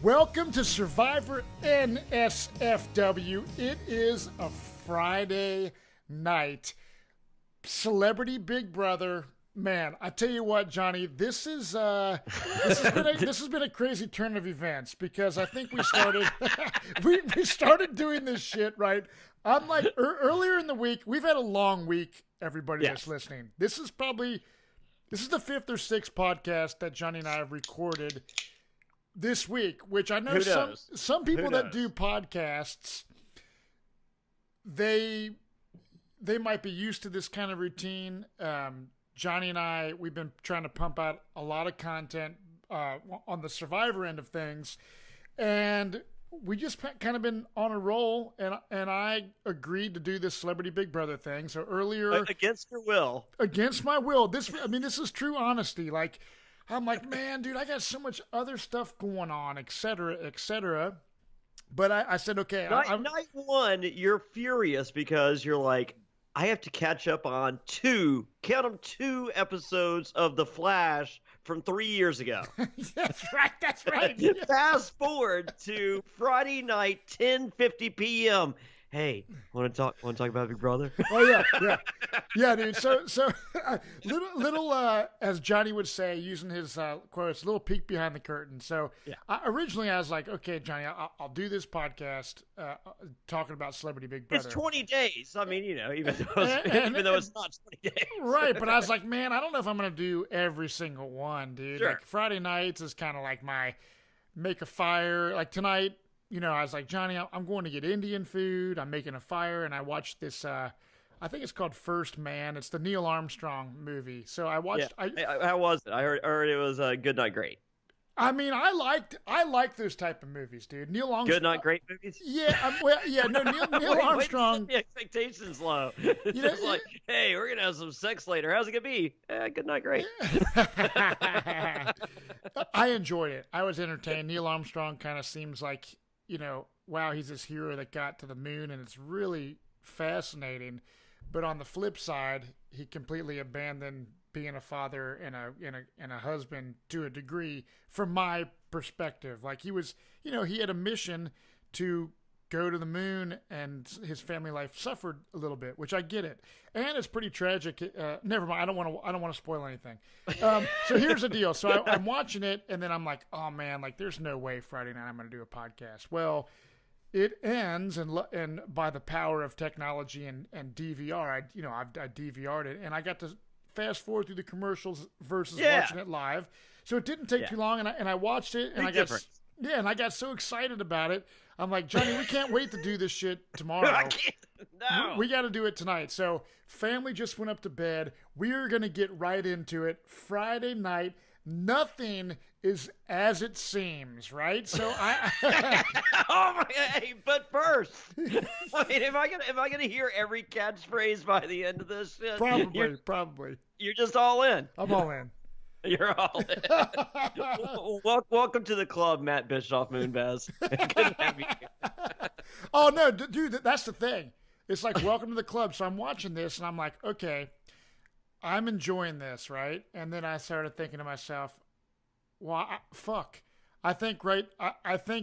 Welcome to Survivor NSFW. It is a Friday night. Celebrity Big Brother. Man, I tell you what, Johnny, this has been a crazy turn of events because I think we started we started doing this shit, right? I'm like earlier in the week, we've had a long week, everybody that's listening. This is the fifth or sixth podcast that Johnny and I have recorded this week, which I know some people that do podcasts, they might be used to this kind of routine. Johnny and I, we've been trying to pump out a lot of content on the Survivor end of things, and we just kind of been on a roll, and I agreed to do this Celebrity Big Brother thing. So earlier, against your will, against my will. This is true honesty. Like, I'm like, man, dude, I got so much other stuff going on, et cetera, et cetera. But I said, okay. Night one, you're furious because you're like, I have to catch up on two episodes of The Flash from 3 years ago. That's right. Fast forward to Friday night, 10:50 p.m. Hey, want to talk about Big Brother? Oh yeah, dude. So little as Johnny would say, using his quotes, a little peek behind the curtain. So originally I was like, okay, Johnny, I'll do this podcast talking about Celebrity Big Brother. It's 20 days. I mean, even though it's not 20 days, right? But I was like, man, I don't know if I'm gonna do every single one, dude. Sure. Like Friday nights is kind of like my make a fire. Like tonight. I was like, Johnny, I'm going to get Indian food. I'm making a fire, and I watched this. I think it's called First Man. It's the Neil Armstrong movie. So I watched. Yeah. How was it? I heard it was Good Night Great. I mean, I like those type of movies, dude. Neil Armstrong. Good Night Great movies. Yeah, Neil Armstrong. The expectations low. It's like, hey, we're gonna have some sex later. How's it gonna be? Good Night Great. I enjoyed it. I was entertained. Neil Armstrong kind of seems like, wow, he's this hero that got to the moon, and it's really fascinating. But on the flip side, he completely abandoned being a father and a husband to a degree, from my perspective. Like he was, he had a mission to go to the moon, and his family life suffered a little bit, which I get it, and it's pretty tragic. Never mind, I don't want to spoil anything. So here's the deal. So I'm watching it, and then I'm like, oh man, like there's no way Friday night I'm going to do a podcast. Well, it ends, and by the power of technology and DVR, I DVR'd it, and I got to fast forward through the commercials versus watching it live. So it didn't take too long, and I watched it, and I got so excited about it. I'm like, Johnny, we can't wait to do this shit tomorrow. I can't. No. We got to do it tonight. So family just went up to bed. We are going to get right into it. Friday night, nothing is as it seems, right? So oh my! Hey, but first, I mean, am I gonna hear every catchphrase by the end of this shit? Probably. You're just all in. I'm all in. You're all in. Welcome to the club, Matt Bischoff, Moonbaz. Good to have you here. Oh no, dude, that's the thing. It's like welcome to the club. So I'm watching this, and I'm like, okay, I'm enjoying this, right? And then I started thinking to myself, well, fuck. I think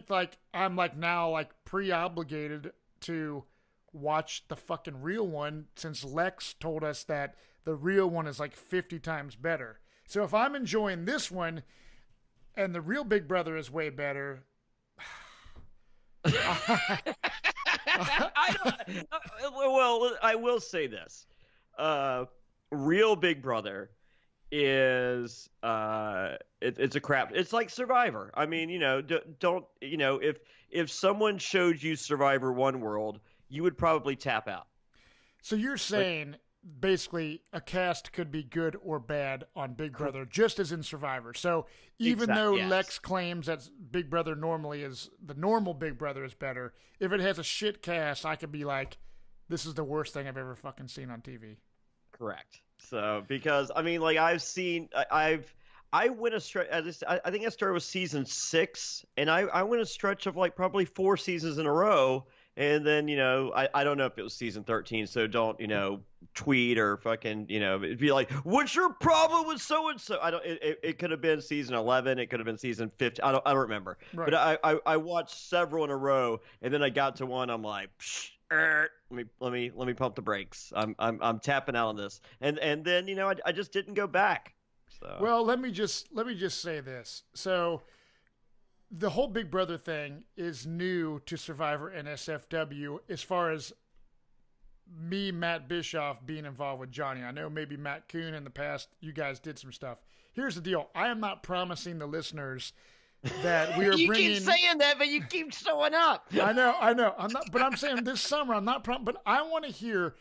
like I'm like now like pre-obligated to watch the fucking real one, since Lex told us that the real one is like 50 times better. So if I'm enjoying this one and the real Big Brother is way better, I will say this. Real Big Brother is it's a crap. It's like Survivor. I mean, if someone showed you Survivor One World, you would probably tap out. So you're saying basically a cast could be good or bad on Big Brother, just as in Survivor. So even though Lex claims that Big Brother normally is, the normal Big Brother is better, if it has a shit cast, I could be like, this is the worst thing I've ever fucking seen on TV. Correct. So, because I mean, like I went a stretch. I think I started with season 6, and I went a stretch of like probably 4 seasons in a row, and then I don't know if it was season 13, so don't tweet or fucking be like, what's your problem with so and so? I don't. It could have been season 11. It could have been season 15. I don't remember. Right. But I watched several in a row, and then I got to one. I'm like, let me pump the brakes. I'm tapping out on this, and then I just didn't go back. So. Well, let me just say this. So the whole Big Brother thing is new to Survivor NSFW as far as me, Matt Bischoff, being involved with Jonny. I know maybe Matt Kuhn in the past, you guys did some stuff. Here's the deal. I am not promising the listeners that we are you bringing... You keep saying that, but you keep showing up. I know. I'm not, but I'm saying this summer, I'm not but I want to hear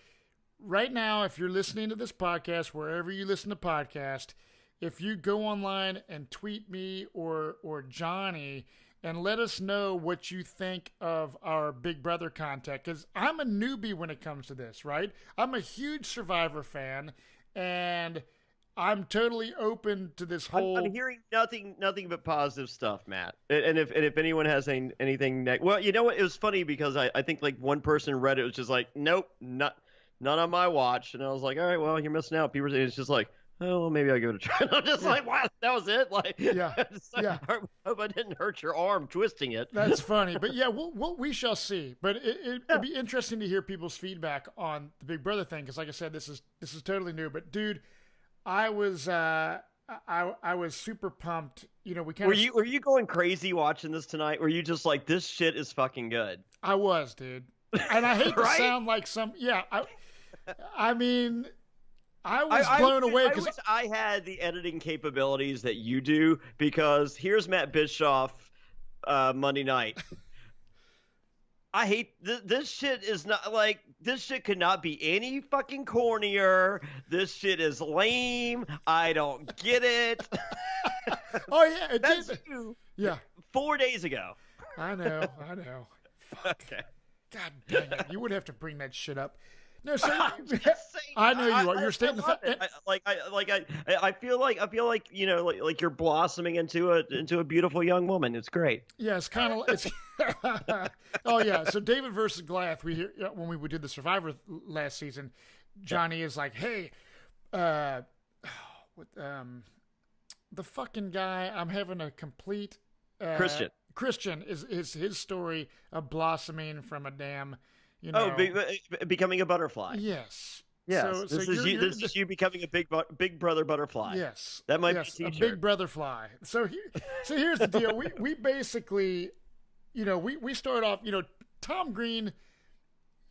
right now, if you're listening to this podcast, wherever you listen to podcasts, if you go online and tweet me or Jonny and let us know what you think of our Big Brother content, because I'm a newbie when it comes to this, right? I'm a huge Survivor fan, and I'm totally open to this whole... I'm hearing nothing but positive stuff, Matt. And if anyone has anything... Well, you know what? It was funny because I think like one person read it was just like, nope, none on my watch. And I was like, all right, well, you're missing out. People, it's just like, oh, well, maybe I'll give it a try. And I'm just like, wow, that was it? Like, yeah. I hope I didn't hurt your arm twisting it. That's funny. But yeah, we shall see. But it'd be interesting to hear people's feedback on the Big Brother thing. Because like I said, this is totally new. But dude, I was super pumped. We kind of... Were you going crazy watching this tonight? Were you just like, this shit is fucking good? I was, dude. And I hate right? to sound like some... Yeah, I mean... I was blown away because I had the editing capabilities that you do, because here's Matt Bischoff Monday night. I hate this shit. Is not like, this shit could not be any fucking cornier. This shit is lame. I don't get it. Oh yeah, that's you. Yeah, 4 days ago. I know. Fuck. Okay. God dang it! You would have to bring that shit up. No, so I know you are. You're stating the fact. I feel like like you're blossoming into a beautiful young woman. It's great. Yeah, it's kind of. Oh yeah. So David versus Goliath. When we did the Survivor last season, Jonny is like, hey, the fucking guy. I'm having a complete. Christian is his story of blossoming from a damn. Becoming a butterfly. Yes. Yes. This is you becoming a big brother butterfly. Yes. That might be a t-shirt. A big brother fly. So here's the deal. We basically, we start off, Tom Green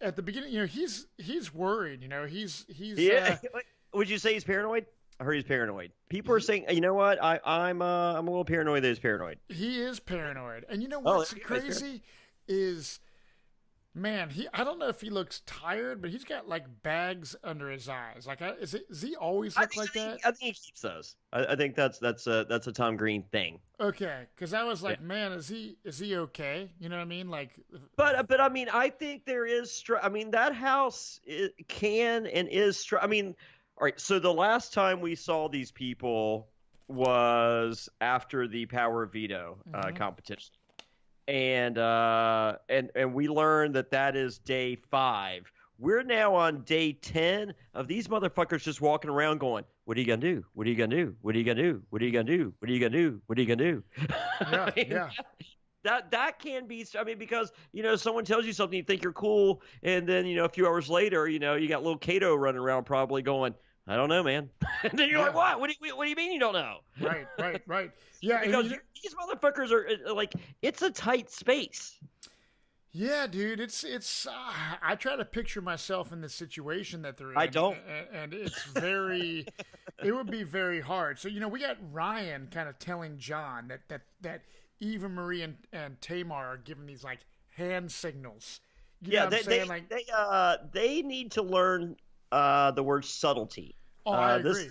at the beginning, he's worried, he's yeah. Would you say he's paranoid? I heard he's paranoid. People are saying, you know what? I'm a little paranoid that he's paranoid. He is paranoid. And you know what's crazy is, man, I don't know if he looks tired, but he's got like bags under his eyes. Like, does he always look like that? I think he keeps those. I think that's a Tom Green thing. Okay, because I was like, man, is he okay? You know what I mean? Like, but I mean, I think there is. I mean, that house can and is. I mean, all right. So the last time we saw these people was after the Power Veto competition. And we learned that is day 5. We're now on day 10 of these motherfuckers just walking around going, what are you gonna do? What are you gonna do? What are you gonna do? What are you gonna do? What are you gonna do? What are you gonna do? Yeah, yeah. That can be. I mean, because someone tells you something, you think you're cool, and then a few hours later, you got little Kato running around probably going, I don't know, man. And then you're like, what? What do you mean you don't know? Right. Yeah, because these motherfuckers are like, it's a tight space. Yeah, dude. It's. I try to picture myself in the situation that they're in. I don't, and it's very. It would be very hard. So we got Ryan kind of telling John that Eva Marie and Tamar are giving these like hand signals. You know what I'm saying? They need to learn the word subtlety. Oh, I agree.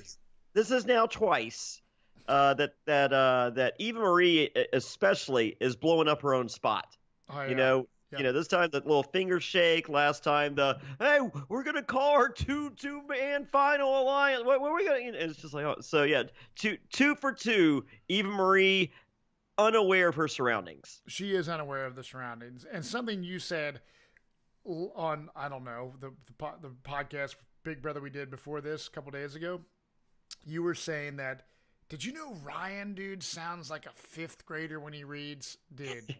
This is now twice that Eva Marie especially is blowing up her own spot. Oh, yeah. This time the little finger shake. Last time hey, we're gonna call our two-man final alliance. What are we gonna? And it's just like, oh, so yeah, two for two. Eva Marie, unaware of her surroundings. She is unaware of the surroundings, and something you said on, I don't know, the podcast Big Brother we did before this a couple days ago, you were saying that, did you know Ryan, dude, sounds like a fifth grader when he reads? Dude,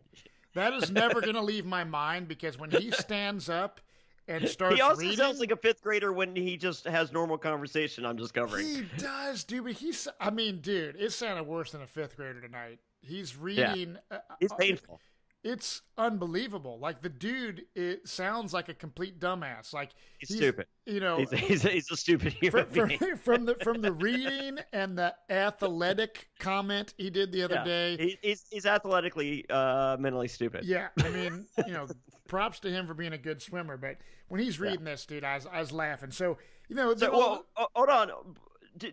that is never going to leave my mind, because when he stands up and starts reading... He also sounds like a fifth grader when he just has normal conversation, I'm discovering. He does, dude, but I mean, dude, it sounded worse than a fifth grader tonight. He's reading... Yeah. It's painful. It's unbelievable. Like, the dude, it sounds like a complete dumbass. Like, he's stupid. You know, he's a stupid human being. From the reading and the athletic comment he did the other day. He's athletically mentally stupid. Yeah, I mean, you know, props to him for being a good swimmer. But when he's reading this, dude, I was laughing. So, you know, hold on.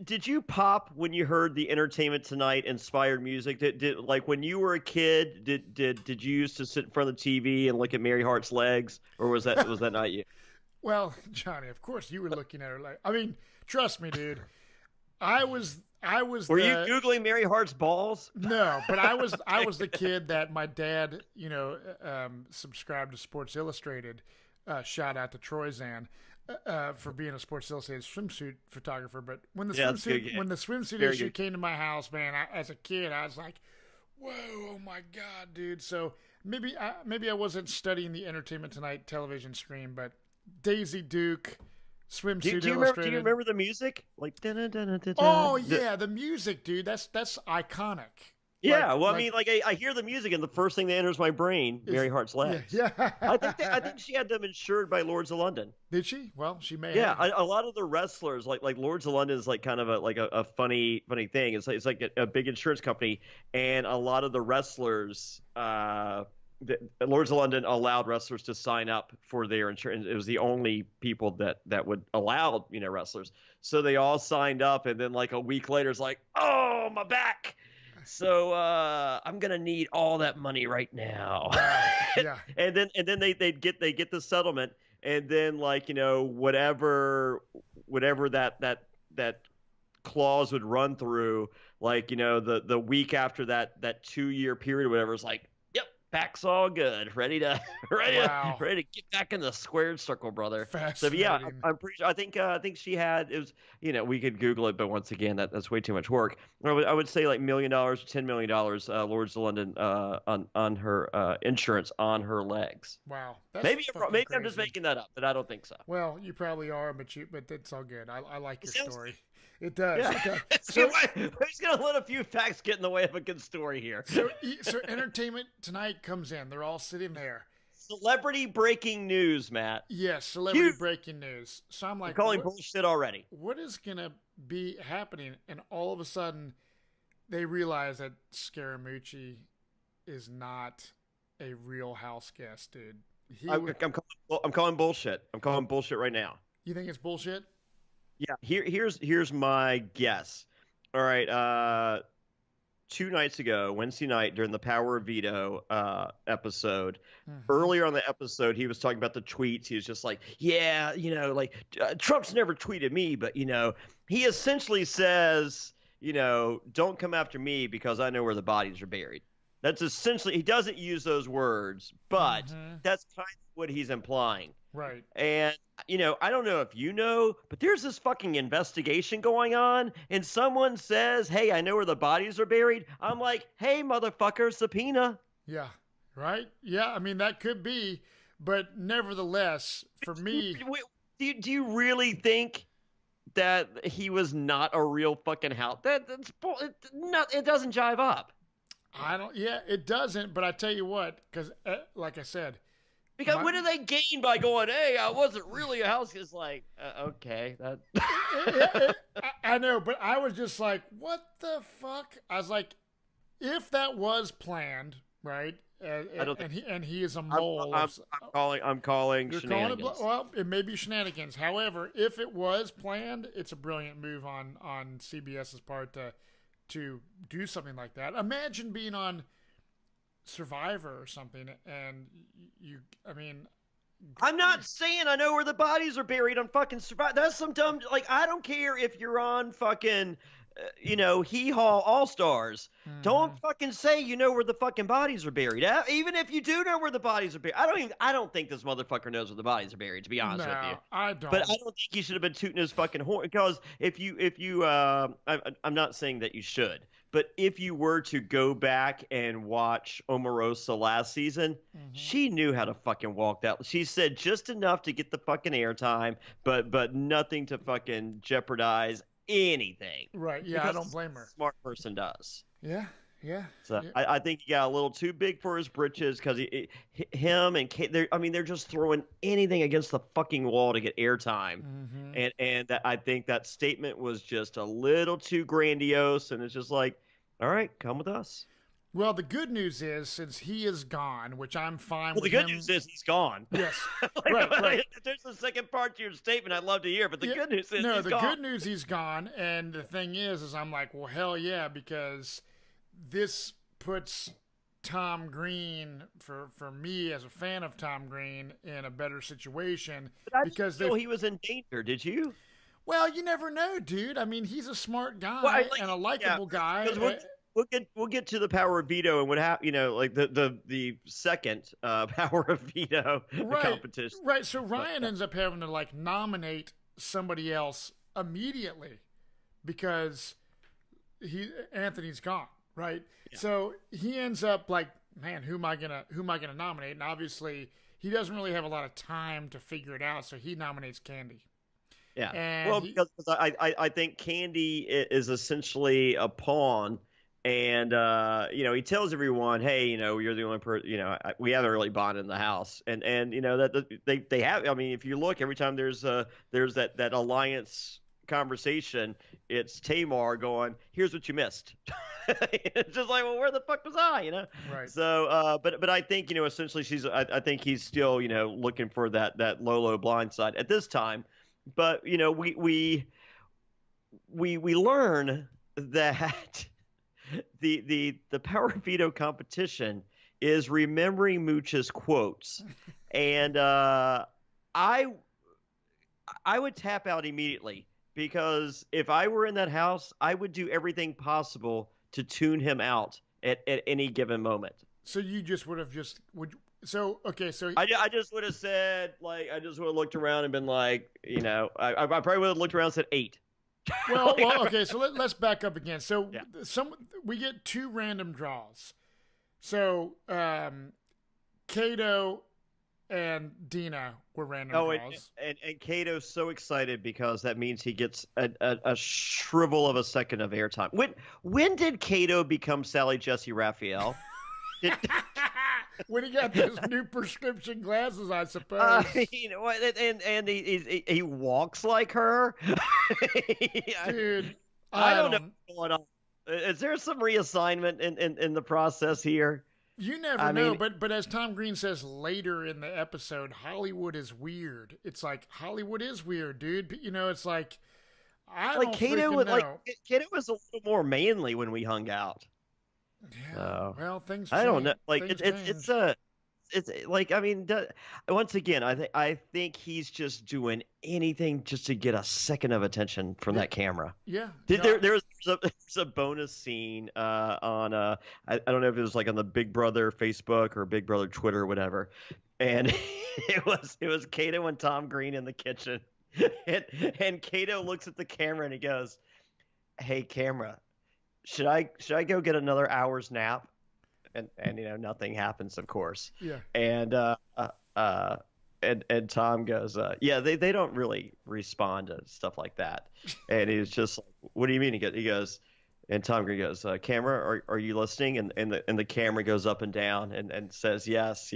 Did you pop when you heard the Entertainment Tonight inspired music? Did like when you were a kid? Did you used to sit in front of the TV and look at Mary Hart's legs, or was that not you? Well, Johnny, of course you were looking at her like. I mean, trust me, dude. I was. Were you Googling Mary Hart's balls? No, but I was the kid that my dad, you know, subscribed to Sports Illustrated. Shout out to Troy Zan. For being a Sports Illustrated swimsuit photographer, but when the swimsuit issue came to my house, man, as a kid, I was like, "Whoa, oh my god, dude!" So maybe I wasn't studying the Entertainment Tonight television stream, but Daisy Duke, swimsuit illustrated. Do you remember the music? Like, oh yeah, the music, dude. That's iconic. Yeah, I mean, I hear the music, and the first thing that enters my brain, Mary Hart's legs. Yeah. I think she had them insured by Lords of London. Did she? Well, she may. Yeah, have. A lot of the wrestlers, like Lords of London, is like kind of a funny thing. It's like a big insurance company, and a lot of the wrestlers, Lords of London allowed wrestlers to sign up for their insurance. It was the only people that would allow wrestlers. So they all signed up, and then like a week later, it's like, oh, my back. So I'm gonna need all that money right now. Yeah. and then they get the settlement, and then like whatever that clause would run through, like the week after that 2-year period or whatever, is like, yep, back's all good, ready to get back in the squared circle, brother. So yeah, I'm pretty sure. I think she had, it was, we could Google it, but once again, that's way too much work. I would say like $1 million, $10 million, Lords of London on her insurance on her legs. Wow, maybe I'm just making that up, but I don't think so. Well, you probably are, but it's all good. I like your story. It does. Yeah. It does. So, we're just going to let a few facts get in the way of a good story here. So Entertainment Tonight comes in. They're all sitting there. Celebrity breaking news, Matt. Yes, celebrity breaking news. So I'm like, I'm calling bullshit already. What is going to be happening? And all of a sudden, they realize that Scaramucci is not a real house guest, dude. I'm calling bullshit. I'm calling bullshit right now. You think it's bullshit? Yeah, here's my guess. All right, 2 nights ago, Wednesday night, during the Power of Veto episode, earlier on the episode, he was talking about the tweets. He was just like, yeah, Trump's never tweeted me, but, he essentially says, don't come after me because I know where the bodies are buried. That's essentially, he doesn't use those words, but that's kind of what he's implying. Right. And, I don't know if you know, but there's this fucking investigation going on, and someone says, hey, I know where the bodies are buried. I'm like, hey, motherfucker, subpoena. Yeah. Right? Yeah, I mean, that could be, but nevertheless, for me... Do you really think that he was not a real fucking house? It doesn't jive up. It doesn't, but I tell you what, because, like I said... Because what do they gain by going, hey, I wasn't really a house? It's like, okay. I know, but I was just like, what the fuck? I was like, if that was planned, right? And he is a mole. I'm calling shenanigans. Well, it may be shenanigans. However, if it was planned, it's a brilliant move on CBS's part to do something like that. Imagine being on Survivor or something, and I'm not saying I know where the bodies are buried on fucking Survivor. That's some dumb, I don't care if you're on fucking Hee Haw All Stars. Don't Mhm. fucking say you know where the fucking bodies are buried. Even if you do know where the bodies are buried, I don't think this motherfucker knows where the bodies are buried. To be honest with you, No, I but I don't. don't think he should have been tooting his fucking horn. Because I'm not saying that you should, but if you were to go back and watch Omarosa last season, Mhm. she knew how to fucking walk that. She said just enough to get the fucking airtime, but nothing to fucking jeopardize anything Right. Yeah, I because don't a blame her. smart person does. Yeah. Yeah. So Yeah. I think he got a little too big for his britches because him and Kate, they're just throwing anything against the fucking wall to get airtime, Mhm. and I think that statement was just a little too grandiose, and it's just like, all right, come with us. Well, the good news is since he is gone, which I'm fine Well, the with good him. news is he's gone. Yes. Like, Right. if there's a second part to your statement, I'd love to hear. But the Yeah. good news is No, he's the gone. good news he's gone, and the thing is I'm like, well, hell yeah, because this puts Tom Green for me as a fan of Tom Green in a better situation But I because didn't they. feel he was in danger. Did you? Well, you never know, dude. I mean, he's a smart Well, guy and a likable guy. because we'll get to the power of veto and what happened. Like the second power of veto Right, competition. right. So But Ryan ends up having to like nominate somebody else immediately because Anthony's gone, right? yeah, So he ends up like, man, who am I gonna nominate? And obviously he doesn't really have a lot of time to figure it out, so he nominates Candy. yeah. And Well, because I think Candy is essentially a pawn. And he tells everyone, "Hey, you're the only person. We haven't really bonded in the house." And that they have. I mean, if you look, every time there's that alliance conversation, it's Tamar going, "Here's what you missed." It's just like, well, where the fuck was I? right, So, but I think essentially I think he's still looking for that low blind side at this time. But we learn that the power veto competition is remembering Mooch's quotes, and I would tap out immediately because if I were in that house, I would do everything possible to tune him out at any given moment. so you just would have just would. So okay, so I just would have said I just would have looked around and been like, I probably would have looked around and said 8. Okay. So let's back up again. So Yeah. we get 2 random draws. So Kato and Dina were random Oh, draws. and Kato's so excited because that means he gets a shrivel of a second of airtime. When did Kato become Sally Jesse Raphael? Did, When he got those new prescription glasses, I suppose. and he walks like her. Dude, I don't know what's going on. Is there some reassignment in the process here? You never I know, mean, but as Tom Green says later in the episode, Hollywood is weird. It's like Hollywood is weird, dude. It's like I don't Kato freaking know. Kato was a little more manly when we hung out. Yeah, well, things I don't know. change. Things change. It's like, I mean, once again, I think he's just doing anything just to get a second of attention from that camera. Yeah. There's a bonus scene on I don't know if it was like on the Big Brother Facebook or Big Brother Twitter or whatever, and it was Kato and Tom Green in the kitchen, and Kato looks at the camera and he goes, "Hey, camera, should I go get another hour's nap?" And nothing happens, of course. Yeah. And and Tom goes, yeah, they don't really respond to stuff like that. And he's just like, what do you mean? He goes, and Tom Green goes, camera, are you listening? And the camera goes up and down and says yes,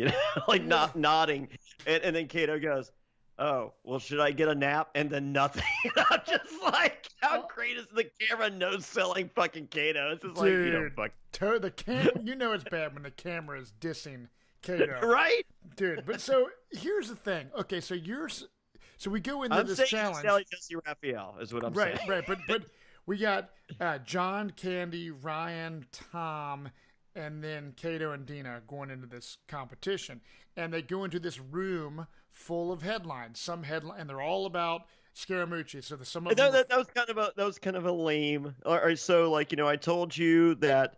like not nodding. And then Kato goes, oh, well, should I get a nap? And then nothing. I'm just like, how great is the camera no-selling fucking Kato? It's just like, Dude, fuck. the camera. It's bad when the camera is dissing Kato, Right? Dude. But so here's the thing. Okay, so we go into I'm this saying challenge. Sally Jesse Raphael is what I'm saying. Right. But we got John, Candy, Ryan, Tom, and then Kato and Dina going into this competition, and they go into this room full of headlines. And they're all about Scaramucci. So some of that was kind of a lame. All right, so like I told you that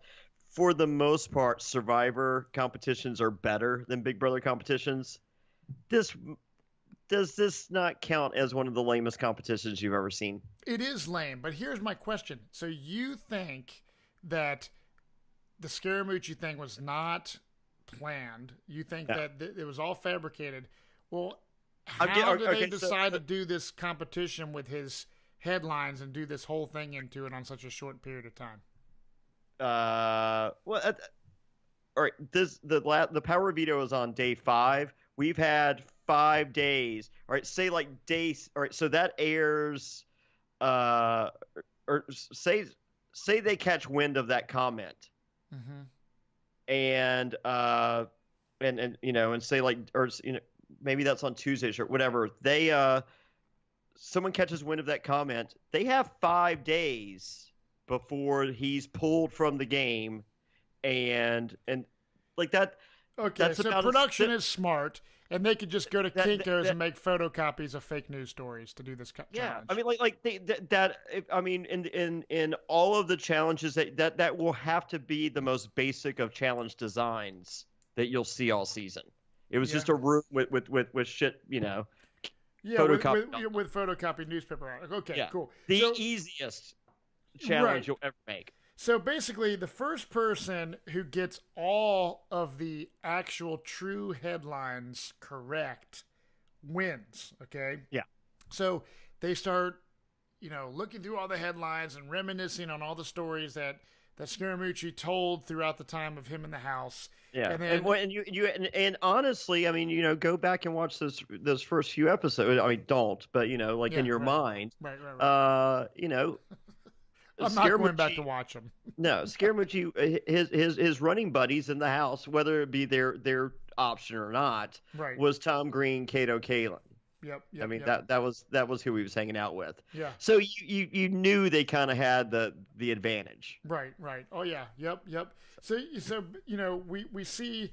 for the most part, Survivor competitions are better than Big Brother competitions. This does this not count as one of the lamest competitions you've ever seen? It is lame, but here's my question. So you think that the Scaramucci thing was not planned? You think that it was all fabricated? Well, how did they decide to do this competition with his headlines and do this whole thing into it on such a short period of time? All right. The power veto is on day 5. We've had 5 days. All right. Say like days. All right. So that airs. Or say they catch wind of that comment. Mm-hmm. And say like, or maybe that's on Tuesdays or whatever. They someone catches wind of that comment. They have 5 days before he's pulled from the game, and like that. Okay, that's so production is smart, and they could just go to Kinko's and make photocopies of fake news stories to do this challenge. I mean, in all of the challenges that will have to be the most basic of challenge designs that you'll see all season. It was just a room with shit, Yeah, photocopy with photocopied newspaper art. Okay, cool. The easiest challenge you'll ever make. So basically, the first person who gets all of the actual true headlines correct wins, okay? Yeah. So they start, looking through all the headlines and reminiscing on all the stories that Scaramucci told throughout the time of him in the house. Yeah, and then, and honestly, I mean, go back and watch those first few episodes. I mean, don't, but in your mind, right. I'm not going back to watch them. No, Scaramucci, his running buddies in the house, whether it be their option or not, was Tom Green, Kato Kalin. Yep. I mean that was who he was hanging out with. Yeah. So you knew they kind of had the advantage. Right. Oh yeah. Yep. So we see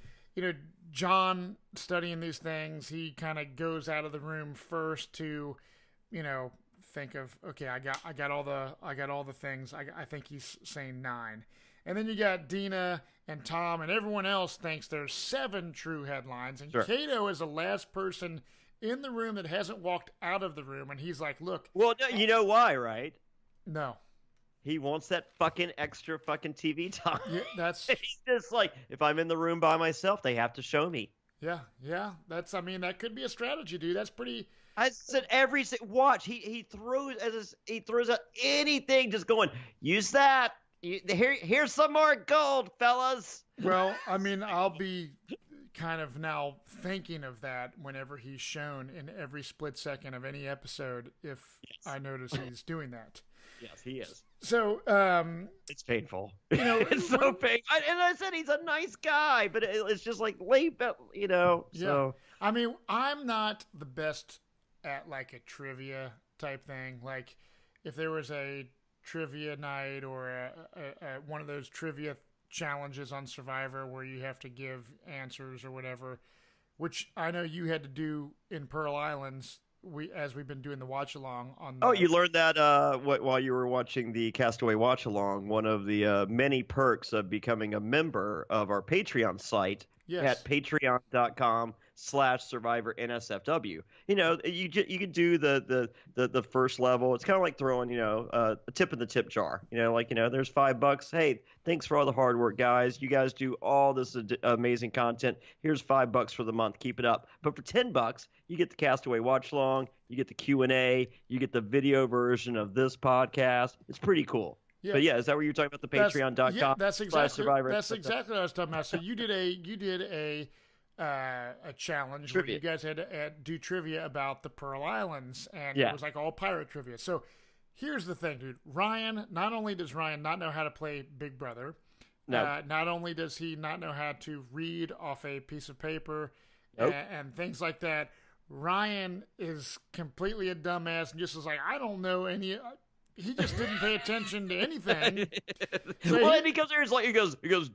John studying these things. He kind of goes out of the room first to think of, okay, I got all the things. I think he's saying 9. And then you got Dina and Tom, and everyone else thinks there's 7 true headlines, and Kato is the last person in the room that hasn't walked out of the room, and he's like, look. Well, you know why, right? No. He wants that fucking extra fucking TV time. Yeah, he's just like, if I'm in the room by myself, they have to show me. Yeah. That could be a strategy, dude. That's pretty. I said watch. He throws out anything, just going, use that. Here's some more gold, fellas. Well, I mean, I'll be kind of now thinking of that whenever he's shown in every split second of any episode, if I notice he's doing that. Yes, he is. So it's painful. It's so painful. And I said he's a nice guy, but it's just like late, Yeah. So I mean, I'm not the best at like a trivia type thing. Like if there was a trivia night or a one of those trivia challenges on Survivor where you have to give answers or whatever, which I know you had to do in Pearl Islands. We've been doing the watch along on. You learned that while you were watching the Castaway watch along. One of the many perks of becoming a member of our Patreon site at patreon.com/Survivor NSFW. You could do the first level. It's kind of like throwing a tip in the tip jar. There's $5. Hey, thanks for all the hard work, guys. You guys do all this amazing content. Here's $5 for the month. Keep it up. But for $10, you get the Castaway watch along. You get the Q&A. You get the video version of this podcast. It's pretty cool. Yeah. But is that what you're talking about? The Patreon.com. That's exactly what I was talking about. So you did a challenge trivia. Where you guys had to do trivia about the Pearl Islands, and it was like all pirate trivia. So here's the thing, dude. Not only does Ryan not know how to play Big Brother, not only does he not know how to read off a piece of paper and things like that, Ryan is completely a dumbass and just is like, I don't know any. He just didn't pay attention to anything. So he goes,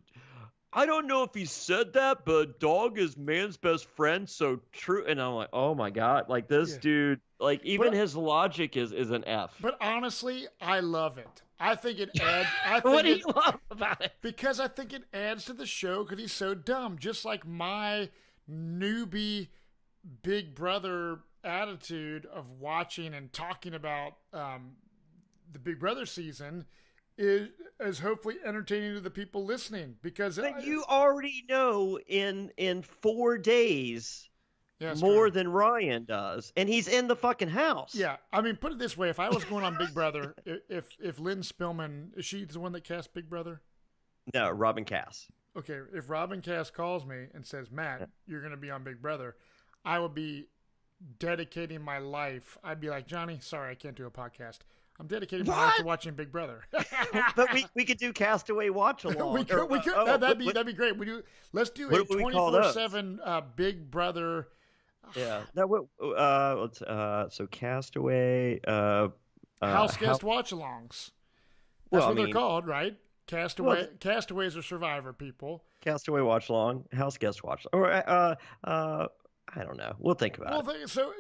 I don't know if he said that, but dog is man's best friend, so true. And I'm like, oh my God, like this dude, like even his logic is an F. But honestly, I love it. I think it adds. What do you love about it? Because I think it adds to the show because he's so dumb. Just like my newbie Big Brother attitude of watching and talking about the Big Brother season is hopefully entertaining to the people listening. Because you already know in 4 days. More than Ryan does, and he's in the fucking house. Yeah, I mean, put it this way: if I was going on Big Brother, if Lynn Spillman, is she the one that cast Big Brother? No, Robin Cass. Okay, if Robin Cass calls me and says, "Matt, you're going to be on Big Brother," I would be dedicating my life. I'd be like, "Johnny, sorry, I can't do a podcast. I'm dedicating my life to watching Big Brother." But we could do Castaway Watch Along. we could. That'd be great. Let's do a 24/7 Big Brother. Yeah. So Castaway. House guest watch-alongs. That's what they're called, right? Castaways are Survivor people. Castaway watch along, house guest watch, or I don't know. We'll think about it. So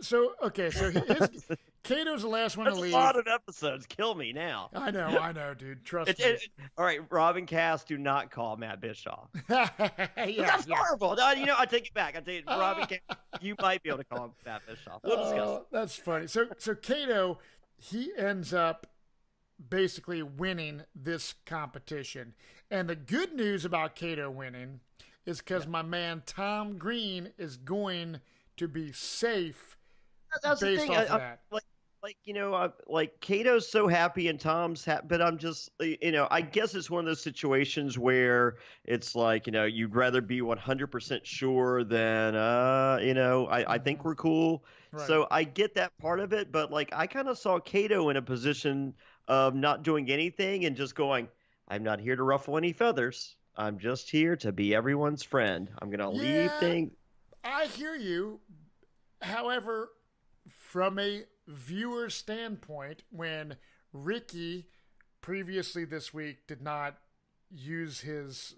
Cato's the last one to leave. A lot of episodes. Kill me now. I know, dude. Trust me. All right, Robin Cass, do not call Matt Bischoff. That's horrible. No, I take it back. Robin Cass, you might be able to call him Matt Bischoff. We'll discuss. That's funny. So Cato, he ends up basically winning this competition. And the good news about Cato winning is because my man Tom Green is going to be safe. That's based the thing. Off of that. Like Cato's so happy and Tom's happy, but I'm just, I guess it's one of those situations where it's like, you'd rather be 100% sure than, I think we're cool. Right. So I get that part of it, but like I kind of saw Cato in a position of not doing anything and just going, I'm not here to ruffle any feathers. I'm just here to be everyone's friend. I'm going to leave things. I hear you. However, from a viewer standpoint, when Ricky previously this week did not use his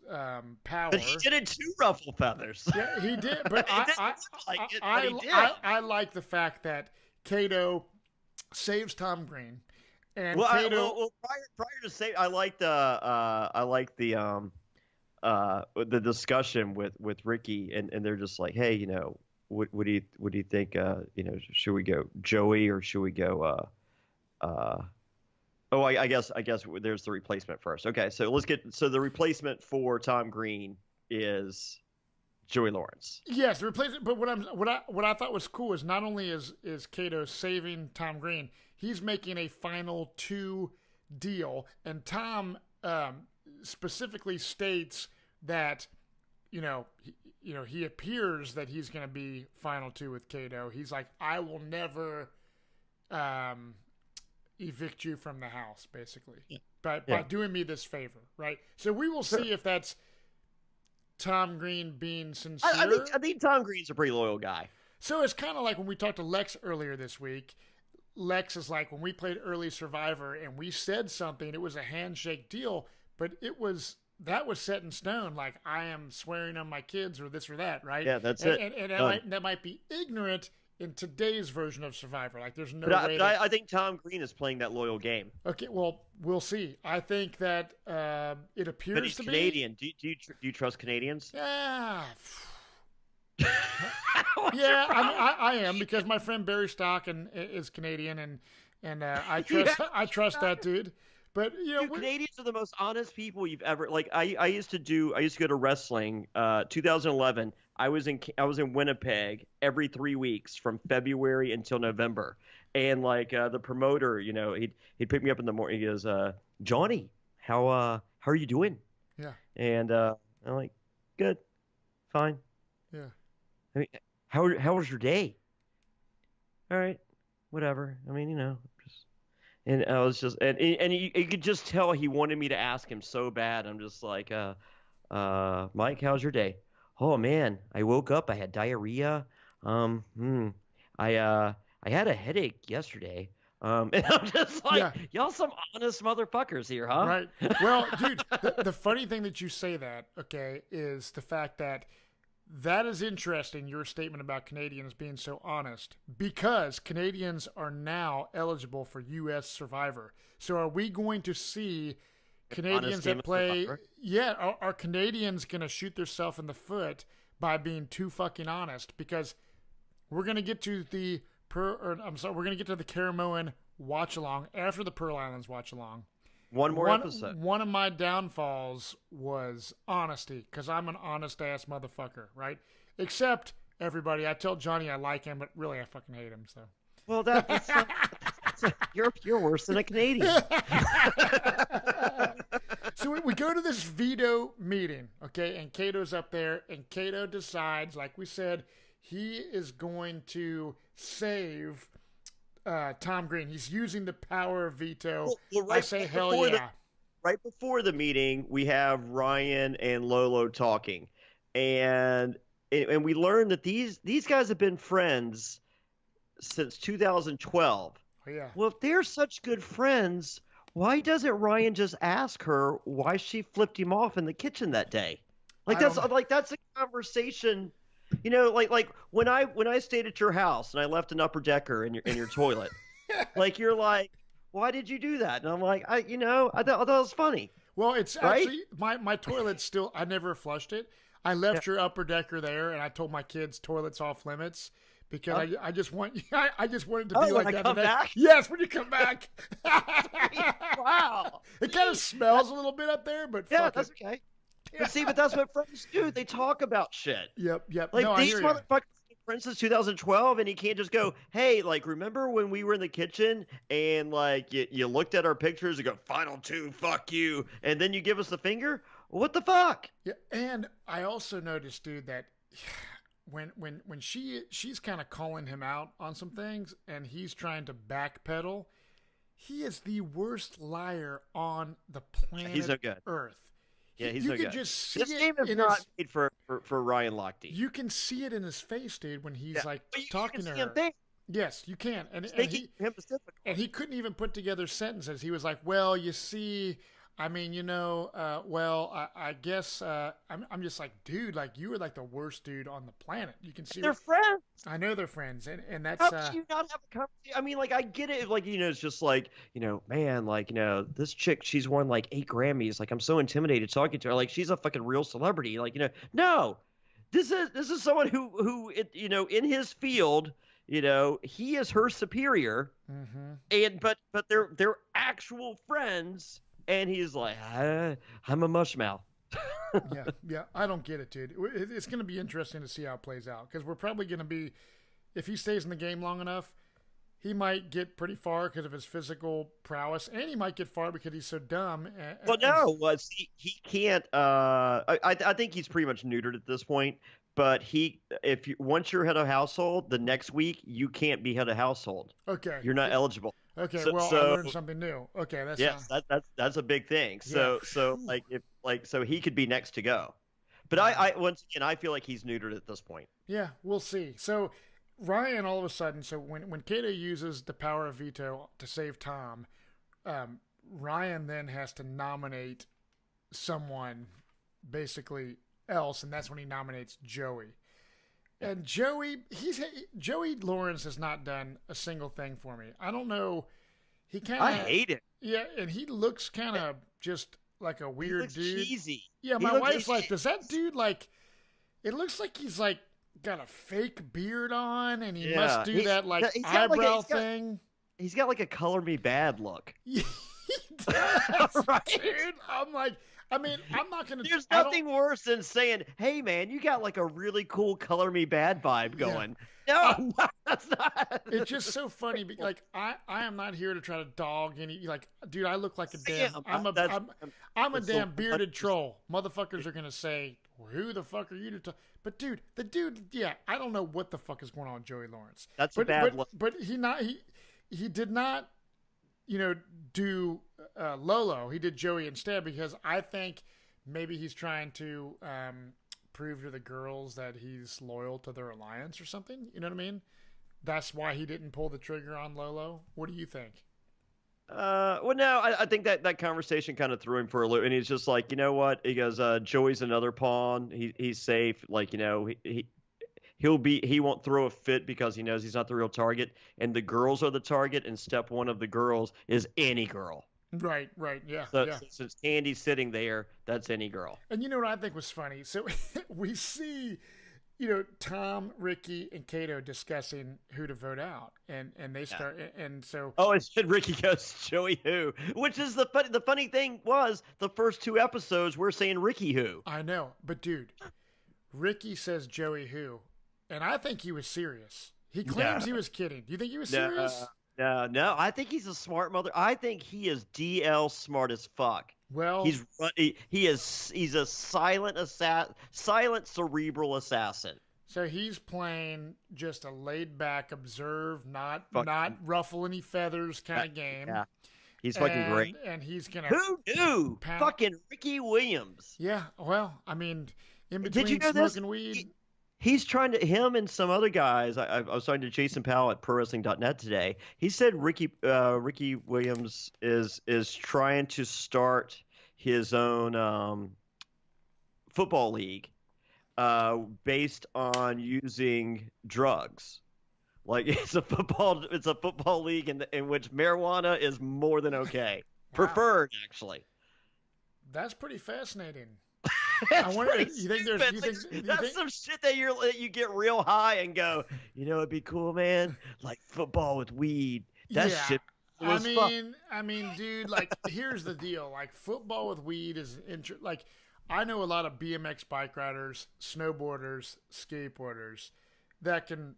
power. But he did it to ruffle feathers. Yeah, he did. But I like the fact that Cato saves Tom Green. And Cato, prior to say, I like the discussion with Ricky, and they're just like, hey, what do you think? Should we go Joey or should we go? I guess there's the replacement first. Okay, so the replacement for Tom Green is Joey Lawrence. Yes, the replacement. But what I thought was cool is not only is Cato saving Tom Green, he's making a final 2 deal, and Tom specifically states that he appears that he's going to be final 2 with Cato. He's like, I will never evict you from the house, basically, by doing me this favor, right? So we will see if that's Tom Green being sincere. I think Tom Green's a pretty loyal guy. So it's kind of like when we talked to Lex earlier this week. Lex is like, when we played early Survivor and we said something, it was a handshake deal, but that was set in stone. Like, I am swearing on my kids or this or that, right? Yeah, that's it. And that might be ignorant in today's version of Survivor. Like, there's no way. I think Tom Green is playing that loyal game. Okay, well, we'll see. I think that it appears but he's to Canadian. Do you trust Canadians? Yeah. Yeah, I am, because my friend Barry Stock is Canadian, and I trust that dude. But Canadians are the most honest people you've ever. Like I used to go to wrestling. 2011, I was in Winnipeg every 3 weeks from February until November, and like the promoter, he'd pick me up in the morning. He goes, Jonny, how are you doing? Yeah. And I'm like, good, fine. Yeah. I mean, how was your day? All right, whatever. I mean, just, and I was just, and you could just tell he wanted me to ask him so bad. I'm just like, Mike, how's your day? Oh man, I woke up. I had diarrhea. I had a headache yesterday. And I'm just like, Yeah. y'all some honest motherfuckers here, huh? Right. Well, dude, the funny thing that you say that, okay, is the fact that is interesting, your statement about Canadians being so honest, because Canadians are now eligible for U.S. Survivor. So are we going to see Canadians that play... Yeah, are Canadians going to shoot themselves in the foot by being too fucking honest? Because we're going to get to the... we're going to get to the Caramoan watch-along after the Pearl Islands watch-along. One more episode. One of my downfalls was honesty, because I'm an honest-ass motherfucker, right? Except, everybody, I tell Jonny I like him, but really I fucking hate him, so... Well, that's you're worse than a Canadian. So we go to this veto meeting, okay, and Cato's up there, and Cato decides, like we said, he is going to save Tom Green. He's using the power of veto. Well, I say hell yeah. Right before the meeting, we have Ryan and Lolo talking, and we learn that these guys have been friends since 2012. Oh, yeah. Well, if they're such good friends, why doesn't Ryan just ask her why she flipped him off in the kitchen that day? That's a conversation. You know, like when I stayed at your house and I left an upper decker in your toilet, like you're like, why did you do that? And I'm like, I thought it was funny. Well, it's right? Actually my toilet's still. I never flushed it. I left your upper decker there, and I told my kids toilet's off limits because I just want it to be like that. Come back? Yes, when you come back. Wow. It kind of smells a little bit up there, but yeah, that's okay. But that's what friends do. They talk about shit. Yep. Like no, these motherfuckers have been friends since 2012, and he can't just go, hey, like, remember when we were in the kitchen and like you looked at our pictures and go, final two, fuck you, and then you give us the finger? What the fuck? Yeah, and I also noticed, dude, that when she's kind of calling him out on some things, and he's trying to backpedal, he is the worst liar on the planet Earth. Yeah, he's you so could good. just see this game is not made for Ryan Lochte. You can see it in his face, dude, when he's talking to her. Think. Yes, you can. And he couldn't even put together sentences. He was like, well, you see, I mean, I guess I'm just like, dude, like you were like the worst dude on the planet. You can see they're friends. I know they're friends, and that's how can you not have a conversation? I mean, like I get it, like it's just like man, like this chick, she's won like 8 Grammys. Like I'm so intimidated talking to her. Like she's a fucking real celebrity. Like no, this is someone who in his field, he is her superior, and but they're actual friends. And he's like, I'm a mushmouth. yeah. I don't get it, dude. It's going to be interesting to see how it plays out. Because we're probably going to be, if he stays in the game long enough, he might get pretty far because of his physical prowess. And he might get far because he's so dumb. He can't. I think he's pretty much neutered at this point. But once you're head of household, the next week, you can't be head of household. Okay. You're not eligible. Okay, I learned something new. Okay, that's a big thing. So so he could be next to go. But I once again I feel like he's neutered at this point. Yeah, we'll see. So Ryan all of a sudden, when Cato uses the power of veto to save Tom, Ryan then has to nominate someone basically else, and that's when he nominates Joey. And Joey Lawrence has not done a single thing for me. I don't know. I hate it. Yeah, and he looks kind of just like a weird dude. Cheesy. Yeah, my wife's like, does that dude like? It looks like he's like got a fake beard on, and he must do that like eyebrow thing. He's got like a color me bad look. He does, right? Dude. I'm not going to... There's nothing worse than saying, hey, man, you got like a really cool color me bad vibe going. Yeah. No, that's not. It's just so funny. Like, I am not here to try to dog any... Like, dude, I look like a damn... I'm a damn bearded troll. Motherfuckers are going to say, well, who the fuck are you to talk... But, dude, the dude... Yeah, I don't know what the fuck is going on with Joey Lawrence. That's a bad look. But he did not... do Lolo. He did Joey instead because I think maybe he's trying to prove to the girls that he's loyal to their alliance or something. You know what I mean? that's why he didn't pull the trigger on Lolo? What do you think? Well, no, I think that conversation kind of threw him for a loop, and he's just like, you know what? He goes, Joey's another pawn. He's safe. Like, he won't throw a fit because he knows he's not the real target, and the girls are the target. And step one of the girls is any girl. Right, yeah, So yeah. since Candy's sitting there, that's any girl. And you know what I think was funny? So we see, Tom, Ricky, and Kato discussing who to vote out, and they start, and so. Oh, and Ricky goes, Joey who? Which is the funny thing was the first 2 episodes we're saying Ricky who. I know, but dude, Ricky says Joey who, and I think he was serious. He claims he was kidding. Do you think he was serious? No. I think he's a smart mother. I think he is DL smart as fuck. Well, he's a silent cerebral assassin. So he's playing just a laid back, observe, not ruffle any feathers kind of game. Yeah, he's fucking great. And he's gonna. Who knew? Fucking Ricky Williams. Yeah. Well, I mean, in between Did you know smoking weed. He's trying to, him and some other guys. I was talking to Jason Powell at ProWrestling.net today. He said Ricky Williams is trying to start his own football league based on using drugs. Like it's a football league in which marijuana is more than okay, preferred actually. That's pretty fascinating. That's some shit that you get real high and go, it'd be cool, man. Like football with weed. That shit. I mean, dude. Like, here's the deal. Like, football with weed is like, I know a lot of BMX bike riders, snowboarders, skateboarders that can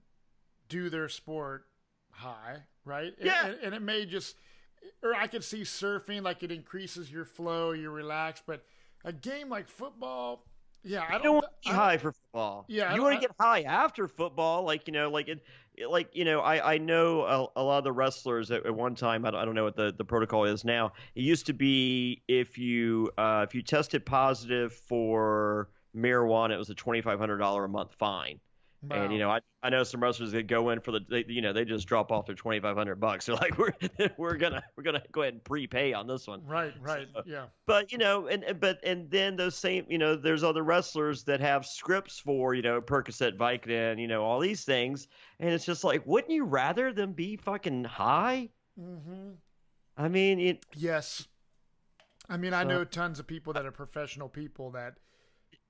do their sport high, right? Yeah. And it may just, or I could see surfing, like it increases your flow, you relax, but. A game like football, I don't. You don't want to be high for football. Yeah, you want to get high after football, I know a lot of the wrestlers at one time. I don't know what the protocol is now. It used to be if you tested positive for marijuana, it was a $2,500 a month fine. Wow. And I know some wrestlers that go in for they just drop off their $2,500. They're like, we're gonna go ahead and prepay on this one. Right, yeah. But and then those same there's other wrestlers that have scripts for Percocet, Vicodin, all these things, and it's just like, wouldn't you rather them be fucking high? Mm-hmm. I mean, yes. I mean, I know tons of people that are professional people that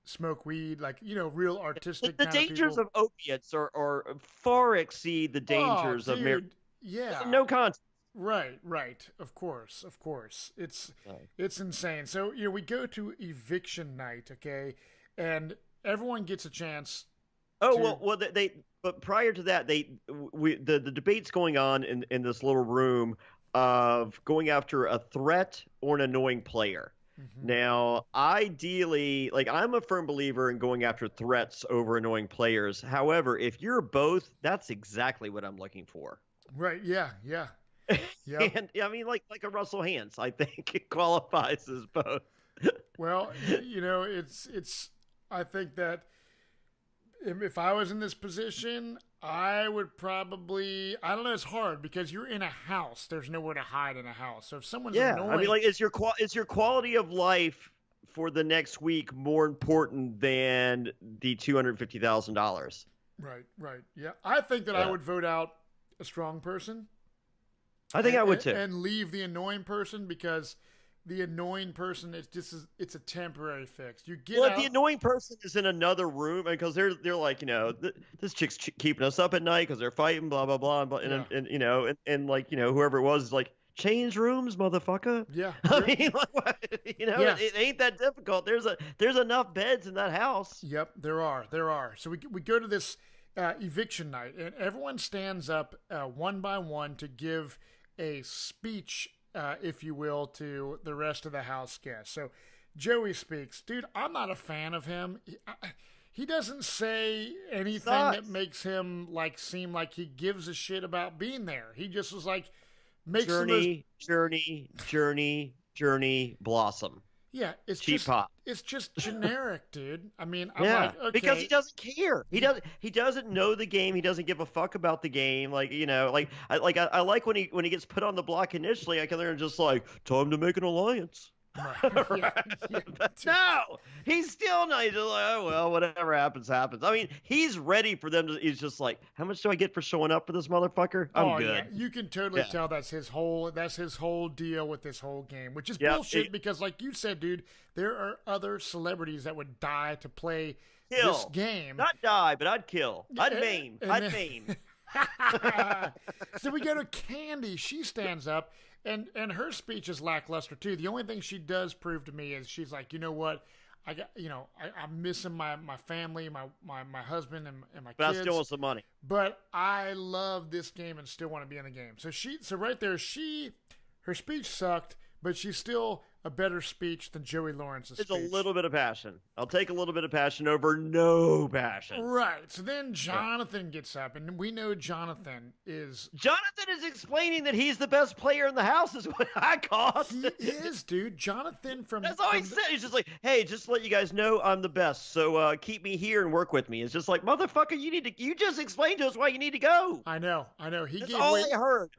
smoke weed, like real artistic. The dangers of opiates are far exceed the dangers of marijuana. Yeah, no contest. Right. Of course. It's insane. So we go to eviction night, okay, and everyone gets a chance. But prior to that, the debate's going on in this little room of going after a threat or an annoying player. Mm-hmm. Now, ideally, I'm a firm believer in going after threats over annoying players. However, if you're both, that's exactly what I'm looking for. Right. Yeah. Yep. And I mean, like a Russell Hantz, I think it qualifies as both. Well, it's. I think that if I was in this position, I would probably. I don't know. It's hard because you're in a house. There's nowhere to hide in a house. So if someone's annoying, I mean, is your quality of life for the next week more important than the $250,000? Right. Yeah, I think that I would vote out a strong person. I think I would too, and leave the annoying person because the annoying person it's a temporary fix. You get out. The annoying person is in another room because they're like this chick's keeping us up at night because they're fighting blah blah blah and whoever it was is like change rooms motherfucker. Yeah, I mean it ain't that difficult. There's enough beds in that house. Yep, there are. So we go to this eviction night and everyone stands up one by one to give a speech, if you will, to the rest of the house guests. So Joey speaks. Dude, I'm not a fan of him. He doesn't say anything that makes him seem like he gives a shit about being there. He just was like, makes journey, blossom. Yeah, cheap pop. It's just generic, dude. I mean, I'm Yeah, like, okay. because he doesn't care. He doesn't know the game. He doesn't give a fuck about the game. Like, I like when he gets put on the block initially. I can learn just like time to make an alliance. Right. Yeah. No, he's still not. He's just like, oh well, whatever happens, happens. I mean, he's ready for them to. He's just like, how much do I get for showing up for this motherfucker? I'm good. Yeah. You can totally tell that's his whole deal with this whole game, which is bullshit. Because, like you said, dude, there are other celebrities that would die to play this game. Not die, but I'd kill. I'd maim. I'd maim. So we go to Candy. She stands up. And her speech is lackluster too. The only thing she does prove to me is she's like, you know what, I'm missing my family, my husband and my kids. But I still want some money. But I love this game and still want to be in the game. So right there, her speech sucked, but she's still a better speech than Joey Lawrence's speech. It's a little bit of passion. I'll take a little bit of passion over no passion. Right. So then Jonathan gets up, and we know Jonathan is explaining that he's the best player in the house is what I call it. He is, dude. Jonathan from... That's all he said. He's just like, hey, just to let you guys know I'm the best, so keep me here and work with me. It's just like, motherfucker, you just explained to us why you need to go. I know. That's all I heard.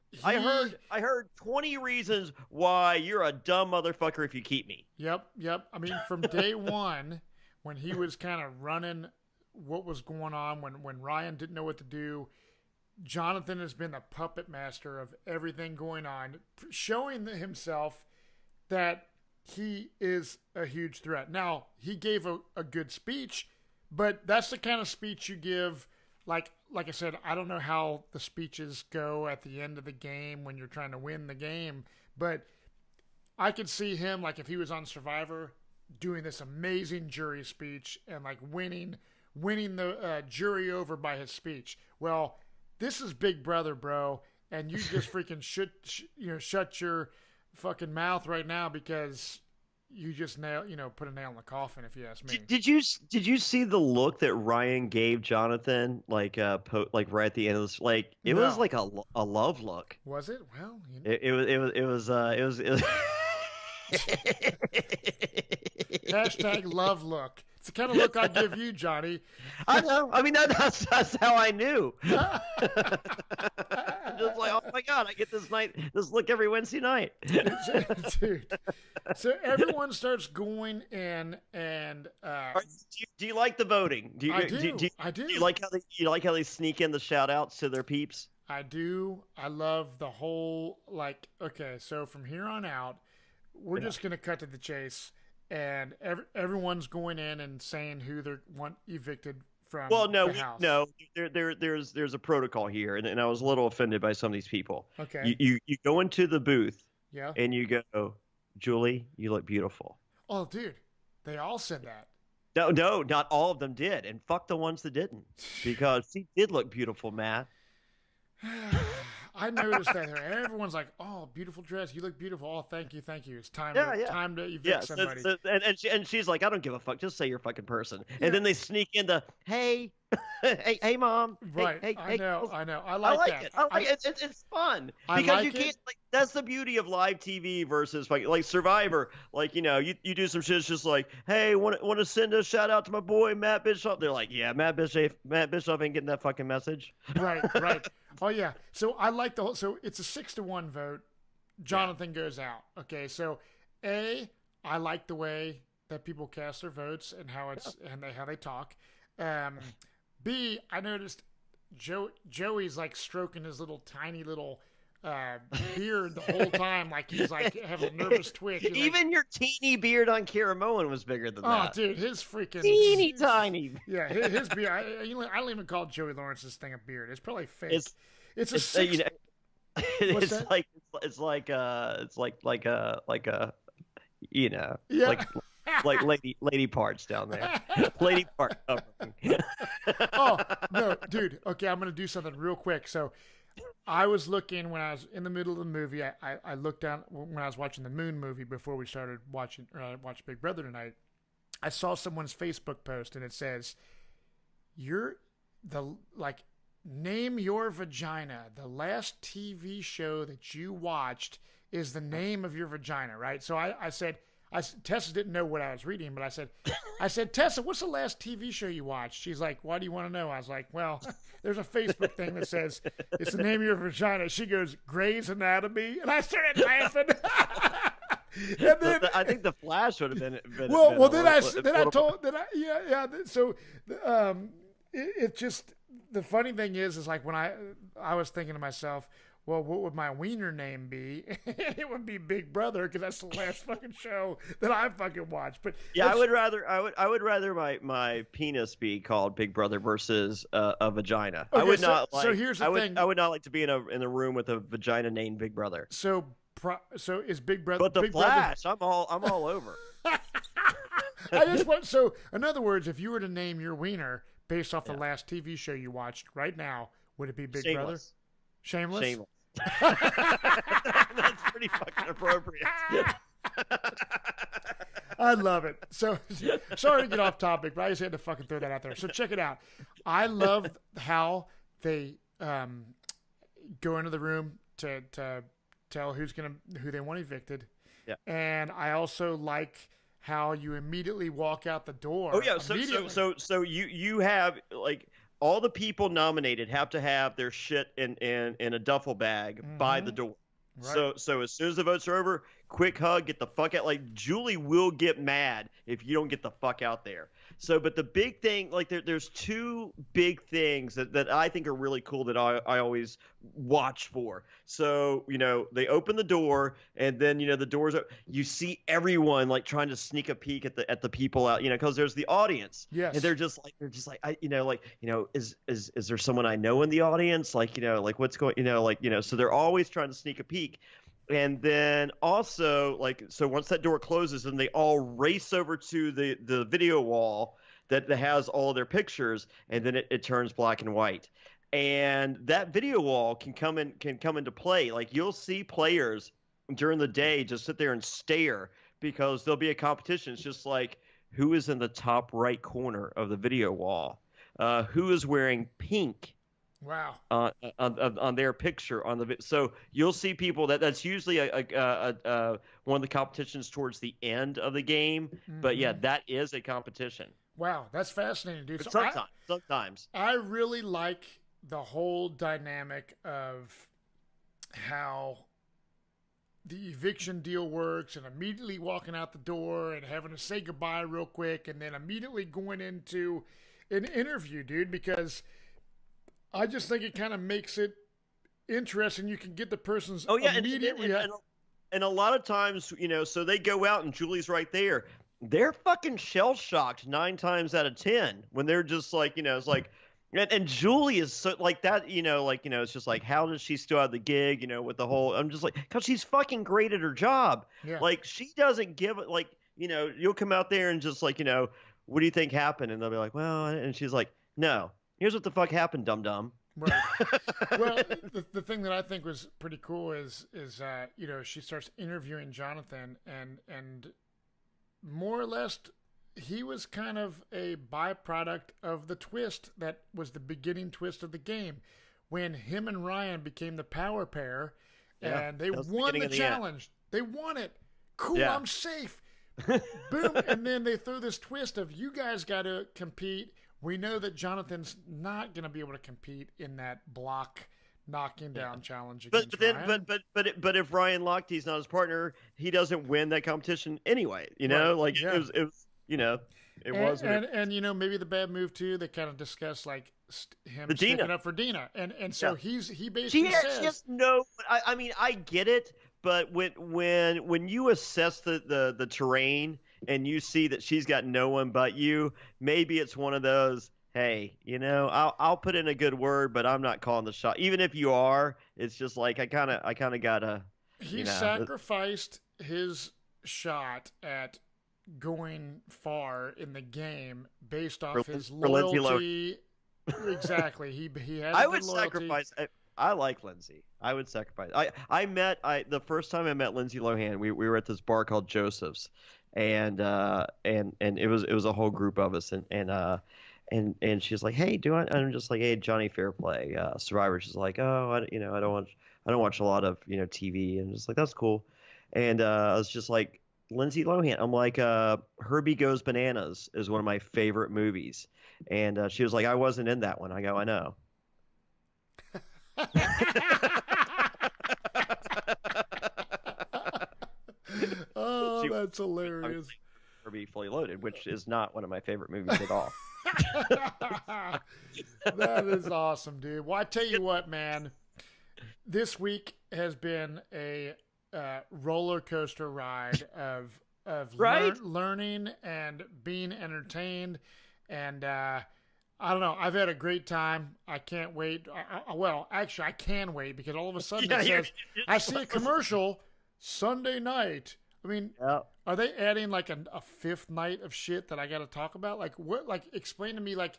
I heard 20 reasons why you're a dumb motherfucker if you keep me. Yep. I mean, from day one, when he was kind of running what was going on, when Ryan didn't know what to do, Jonathan has been the puppet master of everything going on, showing himself that he is a huge threat. Now, he gave a good speech, but that's the kind of speech you give. Like I said, I don't know how the speeches go at the end of the game when you're trying to win the game, but I could see him, like if he was on Survivor, doing this amazing jury speech and like winning the jury over by his speech. Well, this is Big Brother, bro, and you just freaking shut your fucking mouth right now because you just put a nail in the coffin, if you ask me. Did you see the look that Ryan gave Jonathan like right at the end of this? Like it was like a love look. Was it? Well, it was Hashtag love look. It's the kind of look I give you, Johnny. I know. I mean, that's how I knew. I'm just like, oh my god, I get this look every Wednesday night. Dude. So everyone starts going in, and do you like the voting? I do. Do you like how they sneak in the shout outs to their peeps? I do. I love the whole okay, so from here on out, we're just gonna cut to the chase. And everyone's going in and saying who they want evicted from. Well, no, the house. There's a protocol here, and I was a little offended by some of these people. Okay. You go into the booth, yeah, and you go, Julie, you look beautiful. Oh, dude, they all said that. No, not all of them did, and fuck the ones that didn't, because she did look beautiful, Matt. I noticed that everyone's like, "Oh, beautiful dress. You look beautiful. Oh, thank you. It's time to evict somebody." And she's like, "I don't give a fuck. Just say you're a fucking person." And then they sneak in the, "Hey, hey, mom." Right. Hey, I know. I like like it. I like it. It's fun because you can't. That's the beauty of live TV versus like Survivor. Like you do some shit. It's just like, "Hey, want to send a shout out to my boy Matt Bischoff?" They're like, "Yeah, Matt Bischoff ain't getting that fucking message." Right. Oh yeah. So I like the whole. So it's a 6-1 vote. Jonathan goes out. Okay. So I like the way that people cast their votes and how they talk. B, I noticed Joey's like stroking his tiny little beard the whole time, like he's like having a nervous twitch. Even your teeny beard on Caramoan was bigger than that. Oh, dude, his freaking teeny tiny. Yeah, his beard. I don't even call Joey Lawrence's thing a beard. It's probably fake. It's a six. It's like lady parts down there. Lady part covering. Oh no, dude. Okay, I'm gonna do something real quick. So I was looking when I was in the middle of the movie. I looked down when I was watching the Moon movie before we started watching Big Brother tonight. I saw someone's Facebook post and it says, name your vagina. The last TV show that you watched is the name of your vagina, right? So I said, Tessa didn't know what I was reading, but I said, Tessa, what's the last TV show you watched? She's like, why do you want to know? I was like, well, there's a Facebook thing that says it's the name of your vagina. She goes, Grey's Anatomy, and I started laughing. And then, I think the Flash would have been it just, the funny thing is like when I was thinking to myself, well, what would my wiener name be? It would be Big Brother, because that's the last fucking show that I fucking watched. But yeah, I would rather my penis be called Big Brother versus a vagina. Okay, I would not like. So here's the thing. I would not like to be in a room with a vagina named Big Brother. So is Big Brother? But the Big Flash, Brother... I'm all over. So in other words, if you were to name your wiener based off the last TV show you watched right now, would it be Big Brother? Shameless. Shameless. That's pretty fucking appropriate. I love it. So sorry to get off topic, but I just had to fucking throw that out there. So check it out. I love how they go into the room to tell who they want evicted. Yeah. And I also like how you immediately walk out the door. Oh yeah. So you have like. All the people nominated have to have their shit in a duffel bag by the door. Right. So as soon as the votes are over, quick hug, get the fuck out. Like, Julie will get mad if you don't get the fuck out there. So, but the big thing, like there's two big things that I think are really cool that I always watch for. So, they open the door, and then, the doors are, you see everyone like trying to sneak a peek at the people out, because there's the audience. Yes. And they're just like, is there someone I know in the audience? Like, like what's going, so they're always trying to sneak a peek. And then also, so once that door closes, then they all race over to the video wall that has all of their pictures, and then it turns black and white. And that video wall can come into play. Like, you'll see players during the day just sit there and stare, because there'll be a competition. It's just like, who is in the top right corner of the video wall? Who is wearing pink? Wow. On their picture on the so you'll see people that's usually a one of the competitions towards the end of the game, but yeah, that is a competition. Wow, that's fascinating, dude. But so sometimes I really like the whole dynamic of how the eviction deal works, and immediately walking out the door and having to say goodbye real quick, and then immediately going into an interview, dude, because I just think it kind of makes it interesting. You can get the person's immediate reaction. And a lot of times, so they go out and Julie's right there. They're fucking shell-shocked 9 times out of 10 when they're just like, it's like, and Julie is so like that, it's just like, how does she still have the gig, with the whole, I'm just like, because she's fucking great at her job. Yeah. Like, she doesn't give it, like, you'll come out there and just like, what do you think happened? And they'll be like, well, and she's like, no. Here's what the fuck happened, dum-dum. Right. Well, the thing that I think was pretty cool is she starts interviewing Jonathan, and more or less he was kind of a byproduct of the twist that was the beginning twist of the game, when him and Ryan became the power pair, and they won the challenge. They won it. Cool, yeah. I'm safe. Boom. And then they throw this twist of, you guys got to compete. We know that Jonathan's not going to be able to compete in that block knocking down challenge against Ryan. But if Ryan Lochte's not his partner, he doesn't win that competition anyway. It was and maybe the bad move too. They kind of discuss like him sticking up for Dina, and so he basically says, she has no. I mean, I get it, but when you assess the terrain and you see that she's got no one but you, maybe it's one of those, hey, I'll put in a good word, but I'm not calling the shot. Even if you are, it's just like I kind of gotta. He sacrificed his shot at going far in the game based off his loyalty. Exactly. He had. I would sacrifice. I like Lindsay. I would sacrifice. The first time I met Lindsay Lohan, we were at this bar called Joseph's, and it was a whole group of us, and she's like, hey, I'm just like, hey, Jonny Fairplay, Survivor. She's like, oh, I don't watch a lot of TV, and just like, that's cool. And I was just like, Lindsay Lohan. I'm like, Herbie Goes Bananas is one of my favorite movies. And she was like, I wasn't in that one. I go, I know. Oh, that's hilarious. Herbie Fully Loaded, which is not one of my favorite movies at all. That is awesome, dude. Well, I tell you what, man. This week has been a roller coaster ride of Right? learning and being entertained, and I don't know. I've had a great time. I can't wait. Well, actually, I can wait because all of a sudden it says I see a commercial Sunday night. I mean, are they adding like a fifth night of shit that I got to talk about? Like what? Like explain to me. Like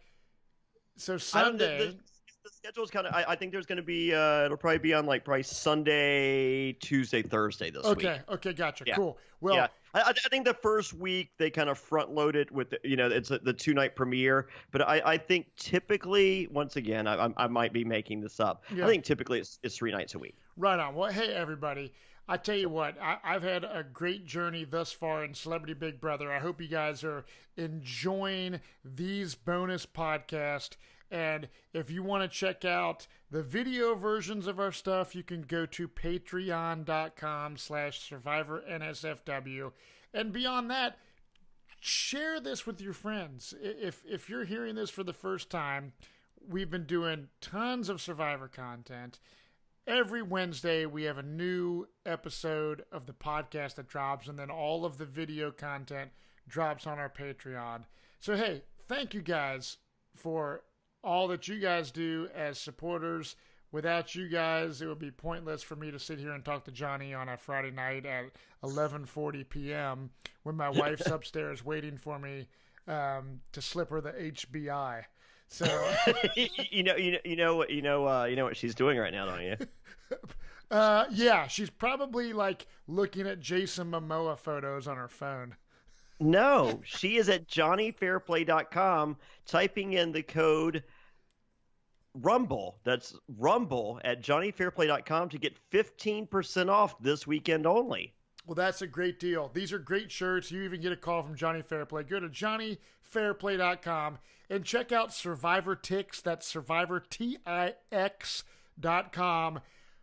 so Sunday. The schedule's kind of. I think there's going to be. It'll probably be on like probably Sunday, Tuesday, Thursday this week. Okay, gotcha. Yeah. Cool. Well, yeah. I think the first week they kind of front loaded with it's the 2-night premiere. But I think typically, once again, I might be making this up. Yeah. I think typically it's 3 nights a week. Right on. Well, hey everybody. I tell you what, I've had a great journey thus far in Celebrity Big Brother. I hope you guys are enjoying these bonus podcasts. And if you want to check out the video versions of our stuff, you can go to patreon.com/Survivor NSFW. And beyond that, share this with your friends. If you're hearing this for the first time, we've been doing tons of Survivor content. Every Wednesday, we have a new episode of the podcast that drops, and then all of the video content drops on our Patreon. So, hey, thank you guys for all that you guys do as supporters. Without you guys, it would be pointless for me to sit here and talk to Jonny on a Friday night at 11:40 p.m. when my wife's upstairs waiting for me to slip her the HBI. So you know what she's doing right now, don't you? Yeah, she's probably like looking at Jason Momoa photos on her phone. No, she is at johnnyfairplay.com typing in the code Rumble. That's Rumble at johnnyfairplay.com to get 15% off this weekend only. Well, that's a great deal. These are great shirts. You even get a call from Johnny Fairplay. Go to johnnyfairplay.com and check out Survivor Tix. That's survivortix.com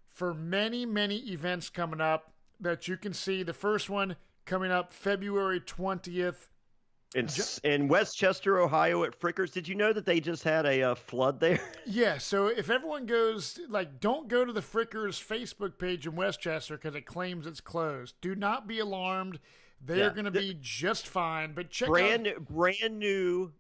for many, many events coming up that you can see. The first one coming up February 20th. In Westchester, Ohio at Frickers. Did you know that they just had a flood there? Yeah, so if everyone goes, like, don't go to the Frickers Facebook page in Westchester because it claims it's closed. Do not be alarmed. They're going to be just fine. But check out brand new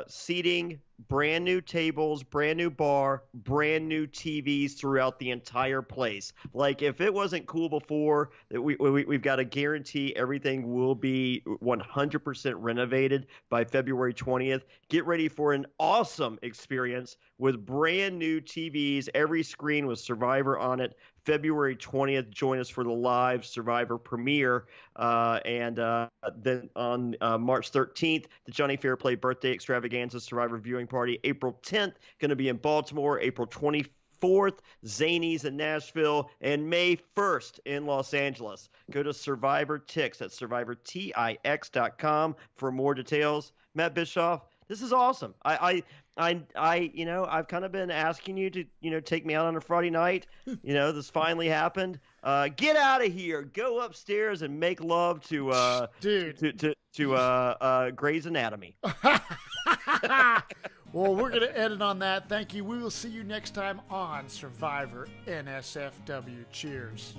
seating, brand new tables, brand new bar, brand new TVs throughout the entire place. Like if it wasn't cool before, we've got to guarantee everything will be 100% renovated by February 20th. Get ready for an awesome experience with brand new TVs, every screen with Survivor on it. February 20th, join us for the live Survivor premiere. And then on March 13th, the Johnny Fairplay Birthday Extravaganza Survivor Viewing Party. April 10th, going to be in Baltimore. April 24th, Zanies in Nashville. And May 1st in Los Angeles. Go to Survivor Tix at survivortix.com for more details. Matt Bischoff, this is awesome. I've kind of been asking you to, take me out on a Friday night. This finally happened. Get out of here. Go upstairs and make love to Grey's Anatomy. Well, we're going to edit on that. Thank you. We will see you next time on Survivor NSFW. Cheers.